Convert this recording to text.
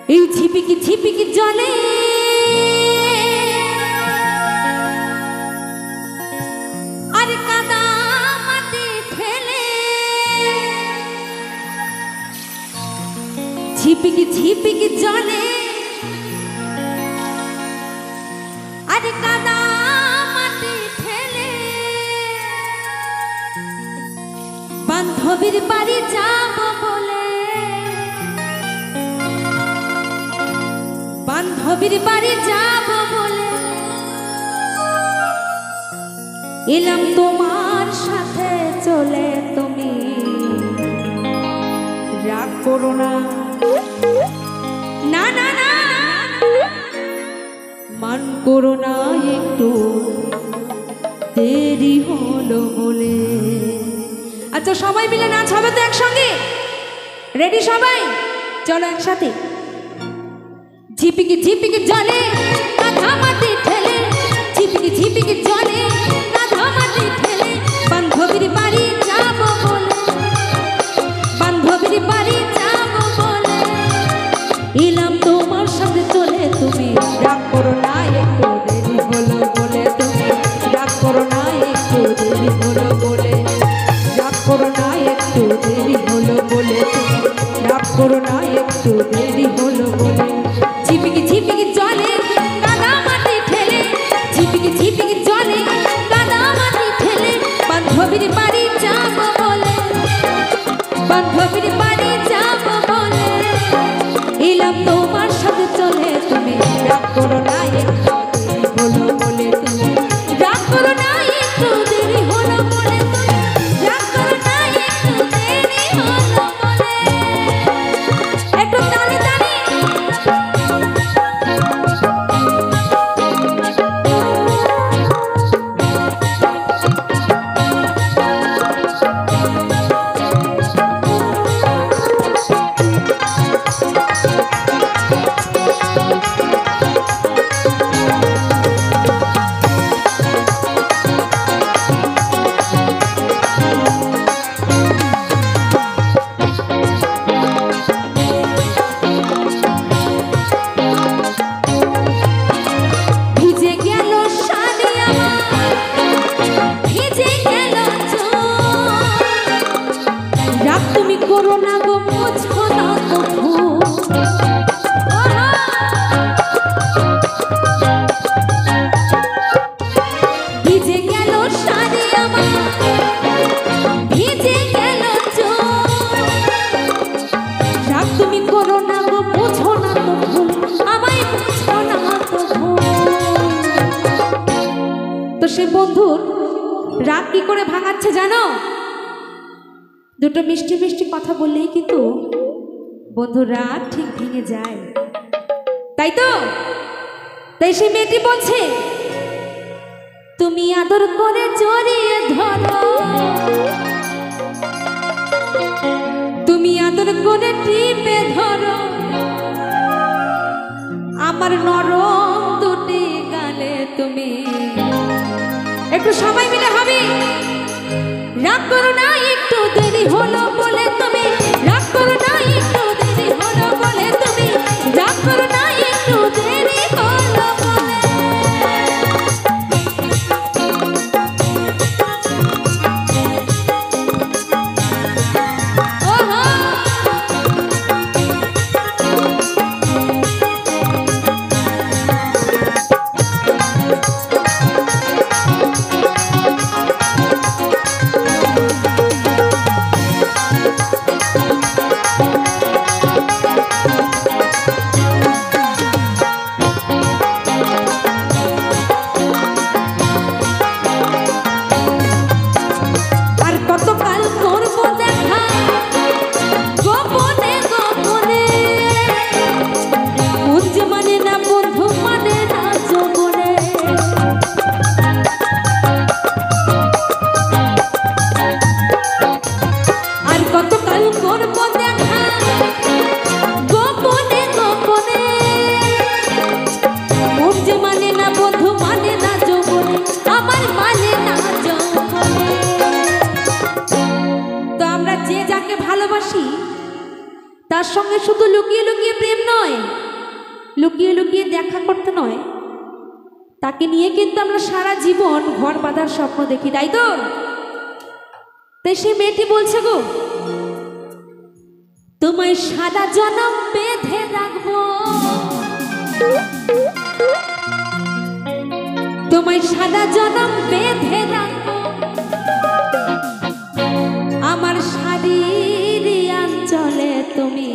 এই ঝিপিকি ঝিপিকি জলে আর কাদা মাটি ঠেলে, ঝিপিকি ঝিপিকি জলে আর কাদা মাটি ঠেলে, বান্ধবীর বাড়ি যাব বলে, বান্ধবীর বাড়ি যাব বলে এলাম তোমার সাথে চলে। তুমি রাগ করো না, না না না মান করো না, একটু দেরি হলো বলে। আচ্ছা সবাই মিলে নাচ হবে তো একসঙ্গে? রেডি সবাই? চলো একসাথে। ঝিপিকি ঝিপিকি জলে কাদা মাটি ঠেলে, ঝিপিকি ঝিপিকি জলে কাদা মাটি ঠেলে, বান্ধবীর বাড়ি যাব বলে, বান্ধবীর বাড়ি যাব বলে এলাম তোমার সাথে চলে। তুমি রাগ করো না, একটু দেরি হলো বলে। তুমি রাগ করো না, একটু দেরি হলো বলে। রাগ করো না, একটু দেরি হলো বলে। তুমি রাগ করো না, একটু দেরি হলো বলে। ঝিপিকি ঝিপিকি জলে কাদা মাটি ঠেলে, ঝিপিকি ঝিপিকি জলে কাদা মাটি ঠেলে, বান্ধবীর বাড়ি যাব বলে, বান্ধবীর বাড়ি যাব বলে এলাম তোমার সাথে চলে। তুমি রাগ করো না, একটু দেরি হলো বলে। তুমি রাগ করো না, একটু দেরি হলো বলে। তুমি রাগ করো না, একটু দেরি হলো বলে। একটু তালি তালি। তো সে বন্ধুর রাগ কি করে ভাঙাচ্ছে জানো? দুটো মিষ্টি মিষ্টি কথা বললেই কিন্তু বন্ধুর রাগ ঠিক ভেঙে যায়, তাই তো? তাই সে মেয়েটি বলছে, তুমি আদর করে জড়িয়ে ধরো, তুমি আদর করে টিপে ধরো আমার নরম দুটি গালে। তুমি একটু সবাই মিলে হবে। রাগ করো না, একটু দেরি হলো বলে। তুমি রাগ করো না, একটু দেরি হলো বলে। তুমি রাগ করো না, একটু দেরি হলো বলে। তার সঙ্গে শুধু লুকিয়ে লুকিয়ে প্রেম নয়, লুকিয়ে লুকিয়ে দেখা করতে নয়, তাকে নিয়ে কিন্তু আমরা সারা জীবন ঘর বাঁধার স্বপ্ন দেখি, তাই তো? তাই সে মেয়েটি বলছে, গো তোমায় সারা জনম বেঁধে রাখবো, তোমায় সারা জনম বেঁধে রাখবো আমার শাড়ির আঁচলে তুমি